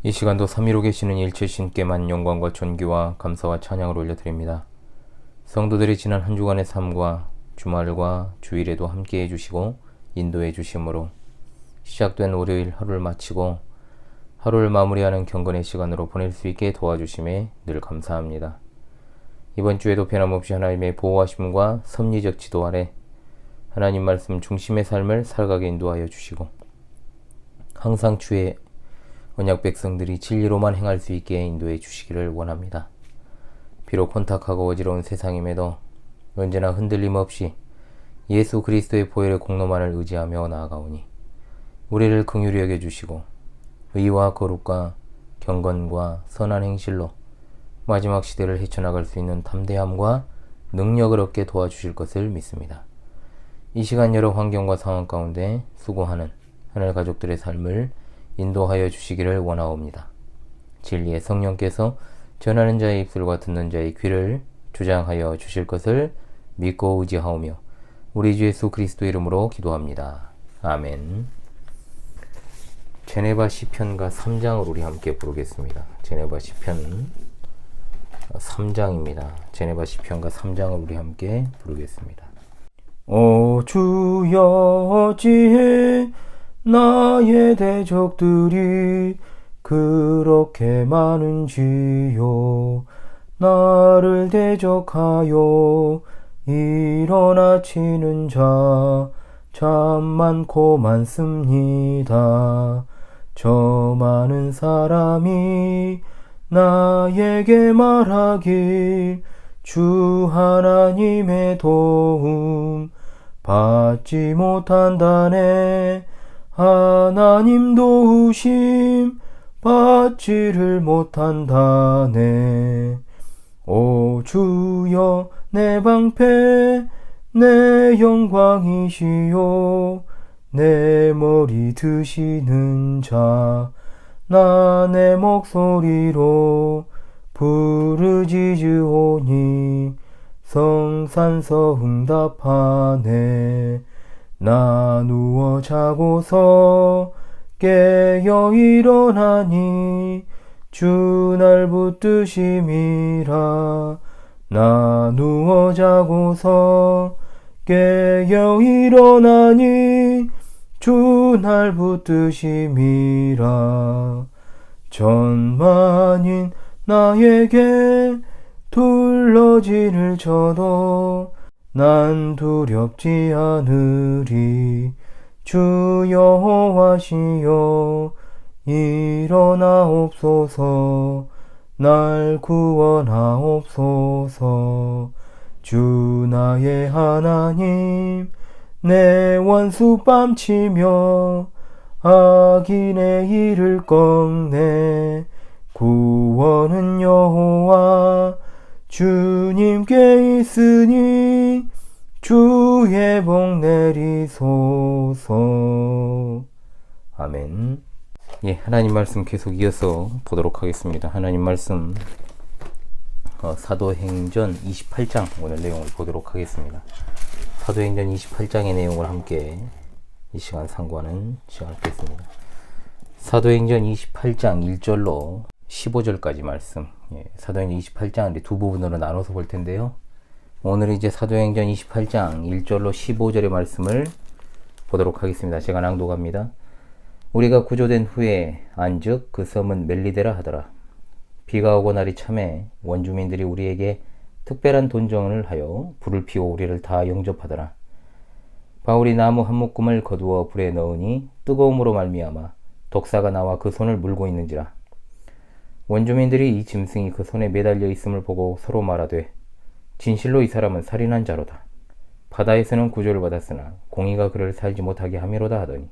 이 시간도 삼위로 계시는 일체신께만 영광과 존귀와 감사와 찬양을 올려드립니다. 성도들이 지난 한 주간의 삶과 주말과 주일에도 함께 해주시고 인도해 주심으로 시작된 월요일 하루를 마치고 하루를 마무리하는 경건의 시간으로 보낼 수 있게 도와주심에 늘 감사합니다. 이번 주에도 변함없이 하나님의 보호하심과 섭리적 지도 아래 하나님 말씀 중심의 삶을 살아가게 인도하여 주시고 항상 주의 언약 백성들이 진리로만 행할 수 있게 인도해 주시기를 원합니다. 비록 혼탁하고 어지러운 세상임에도 언제나 흔들림 없이 예수 그리스도의 보혈의 공로만을 의지하며 나아가오니 우리를 긍휼히 여겨주시고 의와 거룩과 경건과 선한 행실로 마지막 시대를 헤쳐나갈 수 있는 담대함과 능력을 얻게 도와주실 것을 믿습니다. 이 시간 여러 환경과 상황 가운데 수고하는 하늘 가족들의 삶을 인도하여 주시기를 원하옵니다. 진리의 성령께서 전하는 자의 입술과 듣는 자의 귀를 주장하여 주실 것을 믿고 의지하오며 우리 주 예수 그리스도 이름으로 기도합니다. 아멘. 제네바 시편가 3장을 우리 함께 부르겠습니다. 제네바 시편 3장입니다. 제네바 시편가 3장을 우리 함께 부르겠습니다. 오 주여 어찌해 나의 대적들이 그렇게 많은지요. 나를 대적하여 일어나 치는 자 참 많고 많습니다. 저 많은 사람이 나에게 말하길 주 하나님의 도움 받지 못한다네. 하나님 도우심 받지를 못한다네. 오 주여 내 방패 내 영광이시요 내 머리 드시는 자 나 내 목소리로 부르짖으오니 성산서 응답하네. 나 누워 자고서 깨어 일어나니 주 날 붙드심이라. 나 누워 자고서 깨어 일어나니 주 날 붙드심이라. 천만인 나에게 둘러진을 쳐도 난 두렵지 않으리. 주 여호와시여 일어나옵소서. 날 구원하옵소서. 주 나의 하나님 내 원수 뺨치며 악인의 일을 꺾네. 구원은 여호와 주님께 있으니 주의 복 내리소서. 아멘. 예, 하나님 말씀 계속 이어서 보도록 하겠습니다. 하나님 말씀 사도행전 28장 오늘 내용을 보도록 하겠습니다. 사도행전 28장의 내용을 함께 이 시간 상고하는 시간을 갖겠습니다. 사도행전 28장 1절로 15절까지 말씀. 예, 사도행전 28장인데 두 부분으로 나눠서 볼 텐데요. 오늘 이제 사도행전 28장 1절로 15절의 말씀을 보도록 하겠습니다. 제가 낭독합니다. 우리가 구조된 후에 안즉 그 섬은 멜리데라 하더라. 비가 오고 날이 참해 원주민들이 우리에게 특별한 돈정을 하여 불을 피워 우리를 다 영접하더라. 바울이 나무 한 묶음을 거두어 불에 넣으니 뜨거움으로 말미암아 독사가 나와 그 손을 물고 있는지라. 원주민들이 이 짐승이 그 손에 매달려 있음을 보고 서로 말하되 진실로 이 사람은 살인한 자로다. 바다에서는 구조를 받았으나 공의가 그를 살지 못하게 함이로다 하더니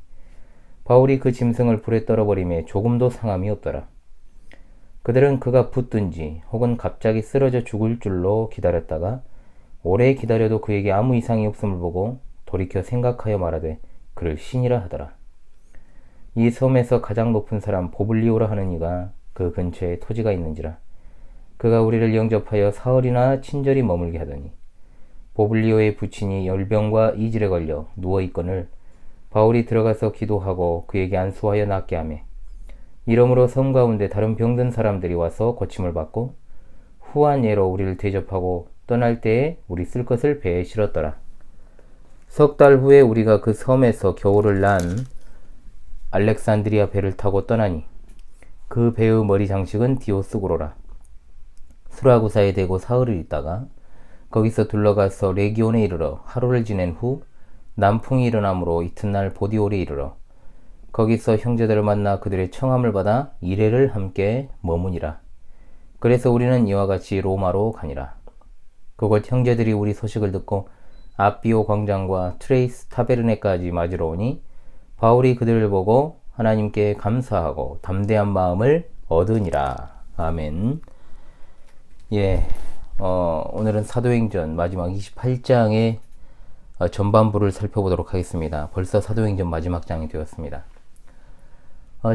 바울이 그 짐승을 불에 떨어버림에 조금도 상함이 없더라. 그들은 그가 붙든지 혹은 갑자기 쓰러져 죽을 줄로 기다렸다가 오래 기다려도 그에게 아무 이상이 없음을 보고 돌이켜 생각하여 말하되 그를 신이라 하더라. 이 섬에서 가장 높은 사람 보블리오라 하는 이가 그 근처에 토지가 있는지라. 그가 우리를 영접하여 사흘이나 친절히 머물게 하더니 보블리오의 부친이 열병과 이질에 걸려 누워있거늘 바울이 들어가서 기도하고 그에게 안수하여 낫게 하매 이러므로 섬 가운데 다른 병든 사람들이 와서 고침을 받고 후한 예로 우리를 대접하고 떠날 때에 우리 쓸 것을 배에 실었더라. 석 달 후에 우리가 그 섬에서 겨울을 난 알렉산드리아 배를 타고 떠나니 그 배의 머리 장식은 디오스구로라. 수라구사에 대고 사흘을 있다가 거기서 둘러가서 레기온에 이르러 하루를 지낸 후 남풍이 일어나므로 이튿날 보디올에 이르러 거기서 형제들을 만나 그들의 청함을 받아 이레를 함께 머무니라. 그래서 우리는 이와 같이 로마로 가니라. 그곳 형제들이 우리 소식을 듣고 아비오 광장과 트레이스 타베르네까지 맞으러 오니 바울이 그들을 보고 하나님께 감사하고 담대한 마음을 얻으니라. 아멘. 예, 오늘은 사도행전 마지막 28장의 전반부를 살펴보도록 하겠습니다. 벌써 사도행전 마지막 장이 되었습니다.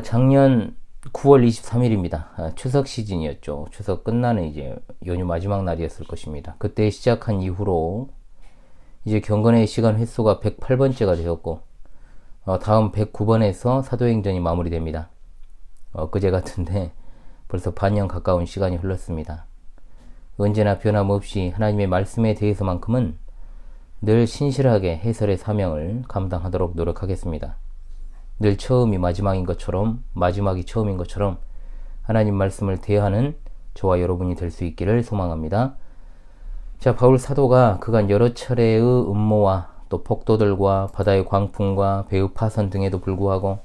작년 9월 23일입니다. 추석 시즌이었죠. 추석 끝나는 이제 연휴 마지막 날이었을 것입니다. 그때 시작한 이후로 이제 경건의 시간 횟수가 108번째가 되었고 다음 109번에서 사도행전이 마무리됩니다. 그제 같은데 벌써 반년 가까운 시간이 흘렀습니다. 언제나 변함없이 하나님의 말씀에 대해서만큼은 늘 신실하게 해설의 사명을 감당하도록 노력하겠습니다. 늘 처음이 마지막인 것처럼 마지막이 처음인 것처럼 하나님 말씀을 대하는 저와 여러분이 될 수 있기를 소망합니다. 자, 바울 사도가 그간 여러 차례의 음모와 또 폭도들과 바다의 광풍과 배의 파선 등에도 불구하고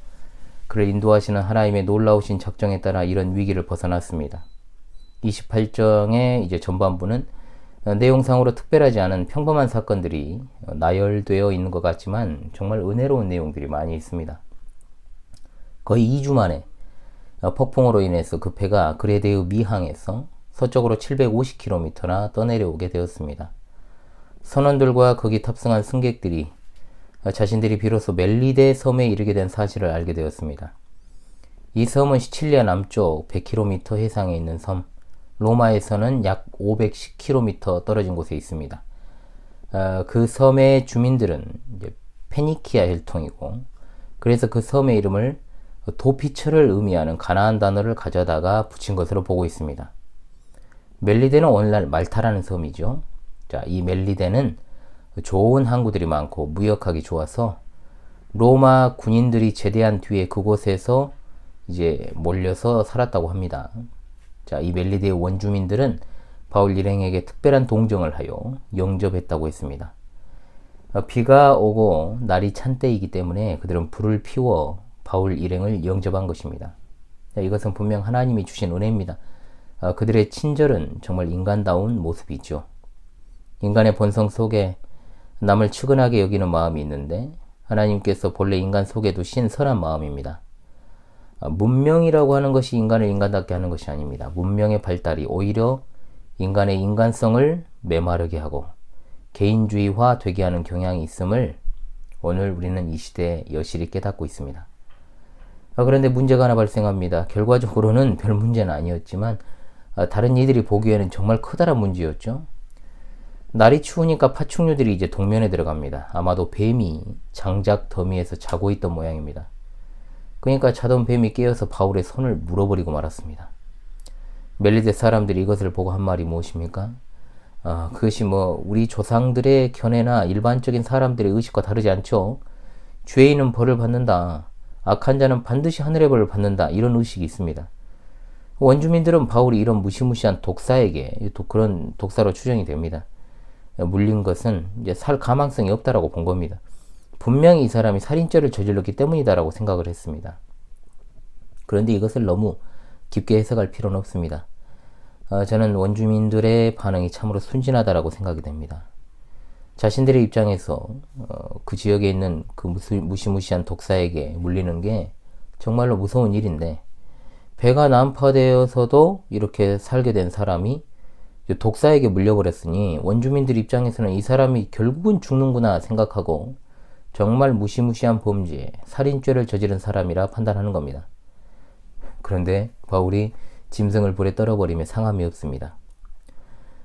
그를 인도하시는 하나님의 놀라우신 작정에 따라 이런 위기를 벗어났습니다. 28장의 이제 전반부는 내용상으로 특별하지 않은 평범한 사건들이 나열되어 있는 것 같지만 정말 은혜로운 내용들이 많이 있습니다. 거의 2주 만에 폭풍으로 인해서 그 배가 그레데의 미항에서 서쪽으로 750km나 떠내려오게 되었습니다. 선원들과 거기 탑승한 승객들이 자신들이 비로소 멜리데 섬에 이르게 된 사실을 알게 되었습니다. 이 섬은 시칠리아 남쪽 100km 해상에 있는 섬, 로마에서는 약 510km 떨어진 곳에 있습니다. 그 섬의 주민들은 이제 페니키아 혈통이고, 그래서 그 섬의 이름을 도피처를 의미하는 가나안 단어를 가져다가 붙인 것으로 보고 있습니다. 멜리데는 오늘날 말타라는 섬이죠. 자, 이 멜리데는 좋은 항구들이 많고 무역하기 좋아서 로마 군인들이 제대한 뒤에 그곳에서 이제 몰려서 살았다고 합니다. 자, 이 멜리데의 원주민들은 바울 일행에게 특별한 동정을 하여 영접했다고 했습니다. 비가 오고 날이 찬 때이기 때문에 그들은 불을 피워 바울 일행을 영접한 것입니다. 자, 이것은 분명 하나님이 주신 은혜입니다. 그들의 친절은 정말 인간다운 모습이죠. 인간의 본성 속에 남을 측은하게 여기는 마음이 있는데 하나님께서 본래 인간 속에 두신 선한 마음입니다. 문명이라고 하는 것이 인간을 인간답게 하는 것이 아닙니다. 문명의 발달이 오히려 인간의 인간성을 메마르게 하고 개인주의화 되게 하는 경향이 있음을 오늘 우리는 이 시대에 여실히 깨닫고 있습니다. 그런데 문제가 하나 발생합니다. 결과적으로는 별 문제는 아니었지만 다른 이들이 보기에는 정말 커다란 문제였죠. 날이 추우니까 파충류들이 이제 동면에 들어갑니다. 아마도 뱀이 장작 더미에서 자고 있던 모양입니다. 그러니까 자던 뱀이 깨어서 바울의 손을 물어버리고 말았습니다. 멜리데 사람들이 이것을 보고 한 말이 무엇입니까? 그것이 우리 조상들의 견해나 일반적인 사람들의 의식과 다르지 않죠. 죄인은 벌을 받는다. 악한 자는 반드시 하늘의 벌을 받는다. 이런 의식이 있습니다. 원주민들은 바울이 이런 무시무시한 독사에게 그런 독사로 추정이 됩니다. 물린 것은 이제 살 가망성이 없다라고 본 겁니다. 분명히 이 사람이 살인죄를 저질렀기 때문이다라고 생각을 했습니다. 그런데 이것을 너무 깊게 해석할 필요는 없습니다. 저는 원주민들의 반응이 참으로 순진하다라고 생각이 됩니다. 자신들의 입장에서 그 지역에 있는 그 무시무시한 독사에게 물리는 게 정말로 무서운 일인데 배가 난파되어서도 이렇게 살게 된 사람이 독사에게 물려버렸으니 원주민들 입장에서는 이 사람이 결국은 죽는구나 생각하고 정말 무시무시한 범죄, 살인죄를 저지른 사람이라 판단하는 겁니다. 그런데 바울이 짐승을 불에 떨어버리며 상함이 없습니다.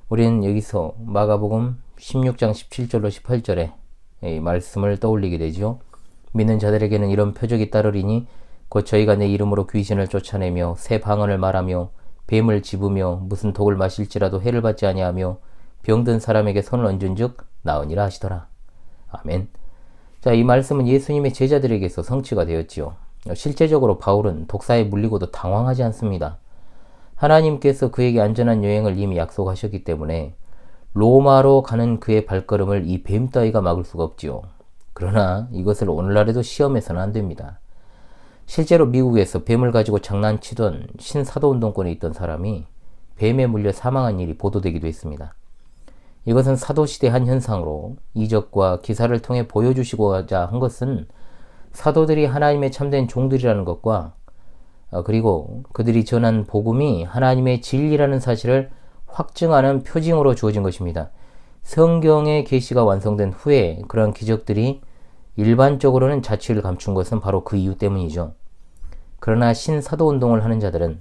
우리는 여기서 마가복음 16장 17절로 18절에 이 말씀을 떠올리게 되죠. 믿는 자들에게는 이런 표적이 따르리니 곧 저희가 내 이름으로 귀신을 쫓아내며 새 방언을 말하며 뱀을 집으며 무슨 독을 마실지라도 해를 받지 아니하며 병든 사람에게 손을 얹은즉 나으니라 하시더라. 아멘. 자, 이 말씀은 예수님의 제자들에게서 성취가 되었지요. 실제적으로 바울은 독사에 물리고도 당황하지 않습니다. 하나님께서 그에게 안전한 여행을 이미 약속하셨기 때문에 로마로 가는 그의 발걸음을 이 뱀 따위가 막을 수가 없지요. 그러나 이것을 오늘날에도 시험해서는 안 됩니다. 실제로 미국에서 뱀을 가지고 장난치던 신사도운동권에 있던 사람이 뱀에 물려 사망한 일이 보도되기도 했습니다. 이것은 사도시대 한 현상으로 이적과 기사를 통해 보여주시고자 한 것은 사도들이 하나님의 참된 종들이라는 것과 그리고 그들이 전한 복음이 하나님의 진리라는 사실을 확증하는 표징으로 주어진 것입니다. 성경의 계시가 완성된 후에 그러한 기적들이 일반적으로는 자취를 감춘 것은 바로 그 이유 때문이죠. 그러나 신사도운동을 하는 자들은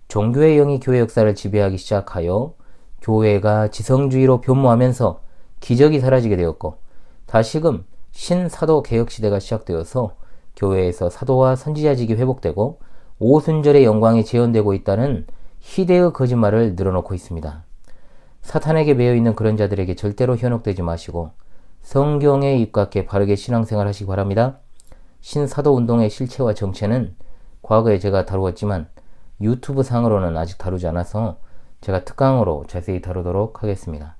종교의 영이 교회 역사를 지배하기 시작하여 교회가 지성주의로 변모하면서 기적이 사라지게 되었고 다시금 신사도 개혁시대가 시작되어서 교회에서 사도와 선지자직이 회복되고 오순절의 영광이 재현되고 있다는 희대의 거짓말을 늘어놓고 있습니다. 사탄에게 매여있는 그런 자들에게 절대로 현혹되지 마시고 성경에 입각해 바르게 신앙생활 하시기 바랍니다. 신사도운동의 실체와 정체는 과거에 제가 다루었지만 유튜브 상으로는 아직 다루지 않아서 제가 특강으로 자세히 다루도록 하겠습니다.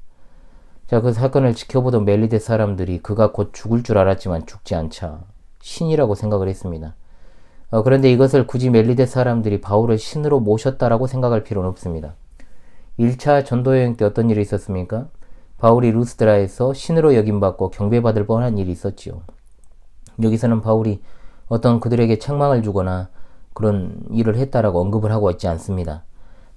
자, 그 사건을 지켜보던 멜리데 사람들이 그가 곧 죽을 줄 알았지만 죽지 않자 신이라고 생각을 했습니다. 그런데 이것을 굳이 멜리데 사람들이 바울을 신으로 모셨다라고 생각할 필요는 없습니다. 1차 전도여행 때 어떤 일이 있었습니까? 바울이 루스드라에서 신으로 여김받고 경배받을 뻔한 일이 있었지요. 여기서는 바울이 어떤 그들에게 책망을 주거나 그런 일을 했다라고 언급을 하고 있지 않습니다.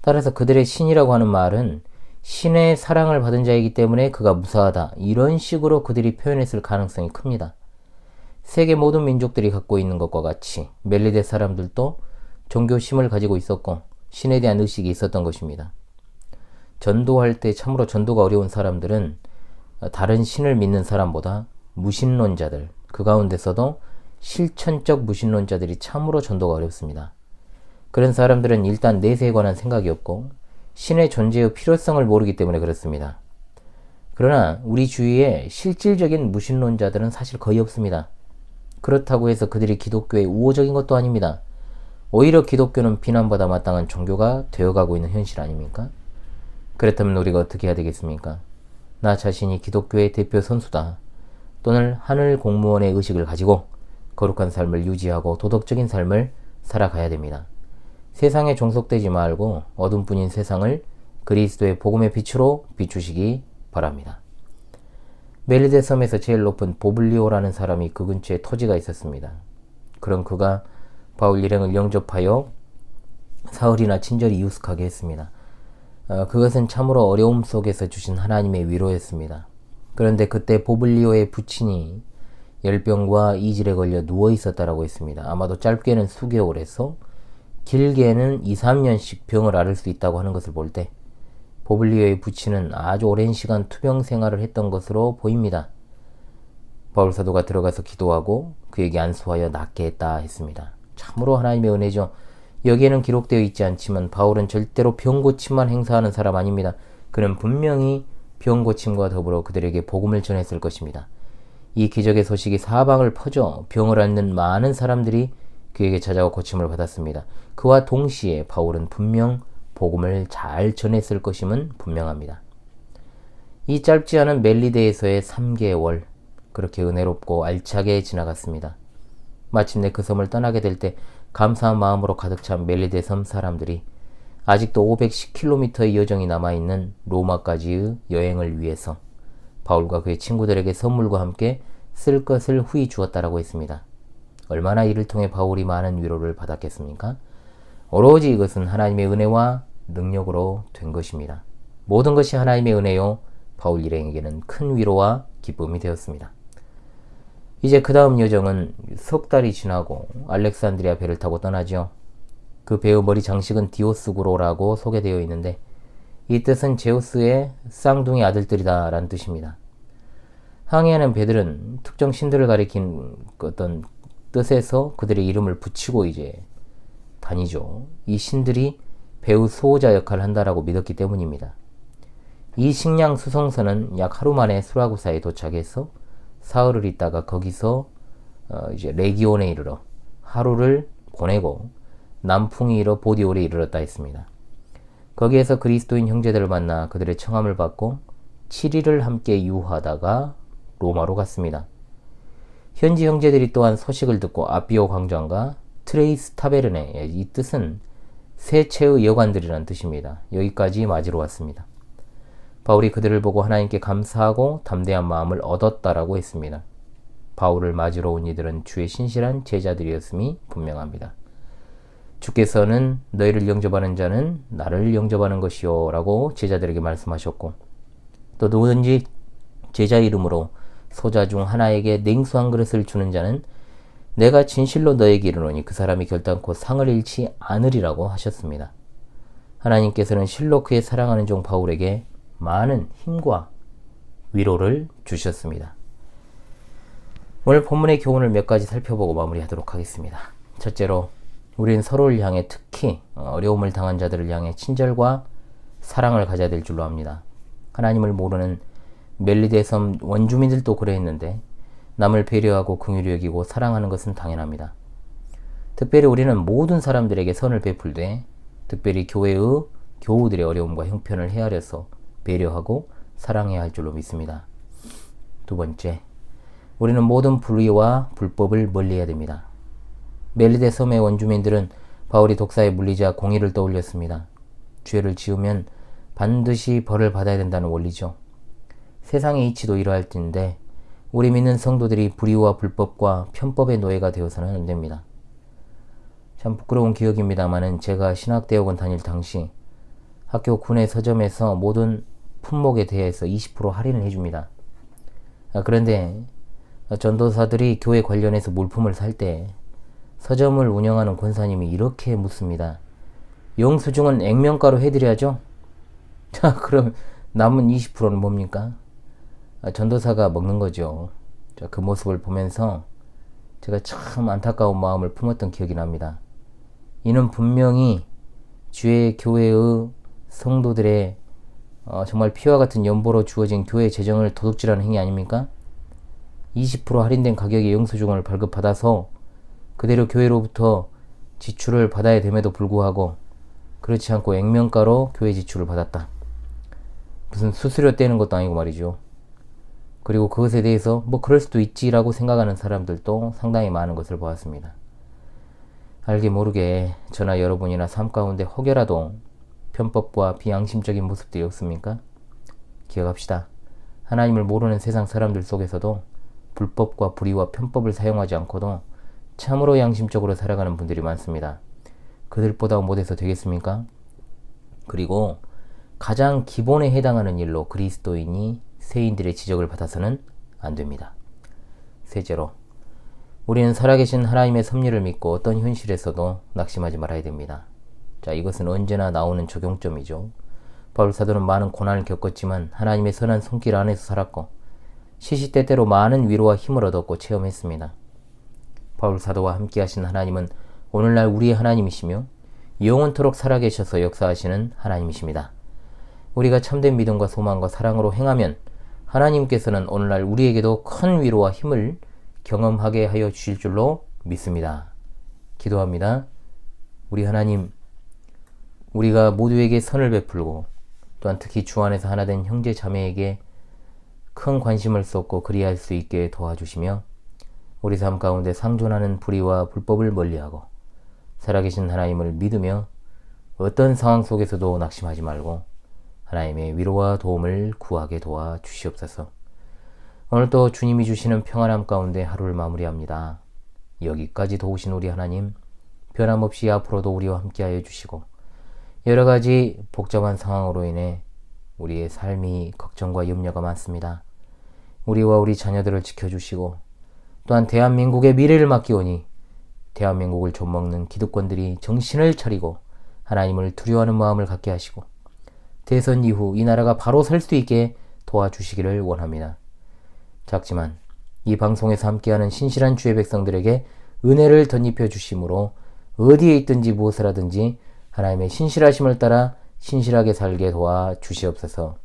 따라서 그들의 신이라고 하는 말은 신의 사랑을 받은 자이기 때문에 그가 무사하다, 이런 식으로 그들이 표현했을 가능성이 큽니다. 세계 모든 민족들이 갖고 있는 것과 같이 멜리데 사람들도 종교심을 가지고 있었고 신에 대한 의식이 있었던 것입니다. 전도할 때 참으로 전도가 어려운 사람들은 다른 신을 믿는 사람보다 무신론자들, 그 가운데서도 실천적 무신론자들이 참으로 전도가 어렵습니다. 그런 사람들은 일단 내세에 관한 생각이 없고 신의 존재의 필요성을 모르기 때문에 그렇습니다. 그러나 우리 주위에 실질적인 무신론자들은 사실 거의 없습니다. 그렇다고 해서 그들이 기독교의 우호적인 것도 아닙니다. 오히려 기독교는 비난받아 마땅한 종교가 되어가고 있는 현실 아닙니까? 그렇다면 우리가 어떻게 해야 되겠습니까? 나 자신이 기독교의 대표 선수다, 또는 하늘 공무원의 의식을 가지고 거룩한 삶을 유지하고 도덕적인 삶을 살아가야 됩니다. 세상에 종속되지 말고 어둠뿐인 세상을 그리스도의 복음의 빛으로 비추시기 바랍니다. 멜리데 섬에서 제일 높은 보블리오라는 사람이 그 근처에 토지가 있었습니다. 그럼 그가 바울 일행을 영접하여 사흘이나 친절히 유숙하게 했습니다. 그것은 참으로 어려움 속에서 주신 하나님의 위로였습니다. 그런데 그때 보블리오의 부친이 열병과 이질에 걸려 누워 있었다라고 했습니다. 아마도 짧게는 수개월에서 길게는 2, 3년씩 병을 앓을 수 있다고 하는 것을 볼 때 보블리오의 부친은 아주 오랜 시간 투병 생활을 했던 것으로 보입니다. 바울 사도가 들어가서 기도하고 그에게 안수하여 낫게 했다 했습니다. 참으로 하나님의 은혜죠. 여기에는 기록되어 있지 않지만 바울은 절대로 병고침만 행사하는 사람 아닙니다. 그는 분명히 병고침과 더불어 그들에게 복음을 전했을 것입니다. 이 기적의 소식이 사방을 퍼져 병을 앓는 많은 사람들이 그에게 찾아와 고침을 받았습니다. 그와 동시에 바울은 분명 복음을 잘 전했을 것임은 분명합니다. 이 짧지 않은 멜리데에서의 3개월, 그렇게 은혜롭고 알차게 지나갔습니다. 마침내 그 섬을 떠나게 될 때 감사한 마음으로 가득 찬 멜리데 섬 사람들이 아직도 510km의 여정이 남아있는 로마까지의 여행을 위해서 바울과 그의 친구들에게 선물과 함께 쓸 것을 후히 주었다라고 했습니다. 얼마나 이를 통해 바울이 많은 위로를 받았겠습니까? 오로지 이것은 하나님의 은혜와 능력으로 된 것입니다. 모든 것이 하나님의 은혜요, 바울 일행에게는 큰 위로와 기쁨이 되었습니다. 이제 그 다음 여정은 석 달이 지나고 알렉산드리아 배를 타고 떠나죠. 그 배의 머리 장식은 디오스구로라고 소개되어 있는데 이 뜻은 제우스의 쌍둥이 아들들이다 라는 뜻입니다. 항해하는 배들은 특정 신들을 가리킨 어떤 뜻에서 그들의 이름을 붙이고 이제 다니죠. 이 신들이 배후 수호자 역할을 한다라고 믿었기 때문입니다. 이 식량 수송선은 약 하루 만에 수라구사에 도착해서 사흘을 있다가 거기서 이제 레기온에 이르러 하루를 보내고 남풍이 일어 보디올에 이르렀다 했습니다. 거기에서 그리스도인 형제들을 만나 그들의 청함을 받고 7일을 함께 유하다가 로마로 갔습니다. 현지 형제들이 또한 소식을 듣고 아비오 광장과 트레이스 타베르네, 이 뜻은 세체의 여관들이란 뜻입니다. 여기까지 맞으러 왔습니다. 바울이 그들을 보고 하나님께 감사하고 담대한 마음을 얻었다라고 했습니다. 바울을 맞으러 온 이들은 주의 신실한 제자들이었음이 분명합니다. 주께서는 너희를 영접하는 자는 나를 영접하는 것이요 라고 제자들에게 말씀하셨고, 또 누구든지 제자 이름으로 소자 중 하나에게 냉수 한 그릇을 주는 자는 내가 진실로 너에게 이르노니 그 사람이 결단코 상을 잃지 않으리라고 하셨습니다. 하나님께서는 실로 그의 사랑하는 종 바울에게 많은 힘과 위로를 주셨습니다. 오늘 본문의 교훈을 몇 가지 살펴보고 마무리하도록 하겠습니다. 첫째로 우리는 서로를 향해 특히 어려움을 당한 자들을 향해 친절과 사랑을 가져야 될 줄로 압니다. 하나님을 모르는 멜리데 섬 원주민들도 그러했는데 남을 배려하고 긍휼히 여기고 사랑하는 것은 당연합니다. 특별히 우리는 모든 사람들에게 선을 베풀되 특별히 교회의 교우들의 어려움과 형편을 헤아려서 배려하고 사랑해야 할 줄로 믿습니다. 두 번째, 우리는 모든 불의와 불법을 멀리해야 됩니다. 멜리데 섬의 원주민들은 바울이 독사에 물리자 공의를 떠올렸습니다. 죄를 지으면 반드시 벌을 받아야 된다는 원리죠. 세상의 이치도 이러할 텐데 우리 믿는 성도들이 불의와 불법과 편법의 노예가 되어서는 안 됩니다. 참 부끄러운 기억입니다마는 제가 신학대학원 다닐 당시 학교 군의 서점에서 모든 품목에 대해서 20% 할인을 해줍니다. 그런데 전도사들이 교회 관련해서 물품을 살 때 서점을 운영하는 권사님이 이렇게 묻습니다. 영수증은 액면가로 해드려야죠? 자, 그럼 남은 20%는 뭡니까? 전도사가 먹는 거죠. 자, 그 모습을 보면서 제가 참 안타까운 마음을 품었던 기억이 납니다. 이는 분명히 주의 교회의 성도들의 정말 피와 같은 연보로 주어진 교회 재정을 도둑질하는 행위 아닙니까? 20% 할인된 가격의 영수증을 발급받아서 그대로 교회로부터 지출을 받아야 됨에도 불구하고 그렇지 않고 액면가로 교회 지출을 받았다. 무슨 수수료 떼는 것도 아니고 말이죠. 그리고 그것에 대해서 뭐 그럴 수도 있지라고 생각하는 사람들도 상당히 많은 것을 보았습니다. 알게 모르게 저나 여러분이나 삶 가운데 혹여라도 편법과 비양심적인 모습들이 없습니까? 기억합시다. 하나님을 모르는 세상 사람들 속에서도 불법과 불의와 편법을 사용하지 않고도 참으로 양심적으로 살아가는 분들이 많습니다. 그들보다 못해서 되겠습니까? 그리고 가장 기본에 해당하는 일로 그리스도인이 세인들의 지적을 받아서는 안 됩니다. 셋째로, 우리는 살아계신 하나님의 섭리를 믿고 어떤 현실에서도 낙심하지 말아야 됩니다. 자, 이것은 언제나 나오는 적용점이죠. 바울 사도는 많은 고난을 겪었지만 하나님의 선한 손길 안에서 살았고 시시때때로 많은 위로와 힘을 얻었고 체험했습니다. 바울 사도와 함께 하신 하나님은 오늘날 우리의 하나님이시며 영원토록 살아계셔서 역사하시는 하나님이십니다. 우리가 참된 믿음과 소망과 사랑으로 행하면 하나님께서는 오늘날 우리에게도 큰 위로와 힘을 경험하게 하여 주실 줄로 믿습니다. 기도합니다. 우리 하나님, 우리가 모두에게 선을 베풀고 또한 특히 주 안에서 하나 된 형제 자매에게 큰 관심을 쏟고 그리할 수 있게 도와주시며 우리 삶 가운데 상존하는 불의와 불법을 멀리하고 살아계신 하나님을 믿으며 어떤 상황 속에서도 낙심하지 말고 하나님의 위로와 도움을 구하게 도와주시옵소서. 오늘도 주님이 주시는 평안함 가운데 하루를 마무리합니다. 여기까지 도우신 우리 하나님, 변함없이 앞으로도 우리와 함께하여 주시고 여러가지 복잡한 상황으로 인해 우리의 삶이 걱정과 염려가 많습니다. 우리와 우리 자녀들을 지켜주시고 또한 대한민국의 미래를 맡기오니 대한민국을 좀먹는 기득권들이 정신을 차리고 하나님을 두려워하는 마음을 갖게 하시고 대선 이후 이 나라가 바로 설 수 있게 도와주시기를 원합니다. 작지만 이 방송에서 함께하는 신실한 주의 백성들에게 은혜를 덧입혀 주심으로 어디에 있든지 무엇을 하든지 하나님의 신실하심을 따라 신실하게 살게 도와 주시옵소서.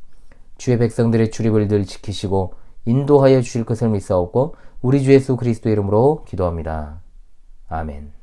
주의 백성들의 출입을 늘 지키시고 인도하여 주실 것을 믿사옵고 우리 주 예수 그리스도 이름으로 기도합니다. 아멘.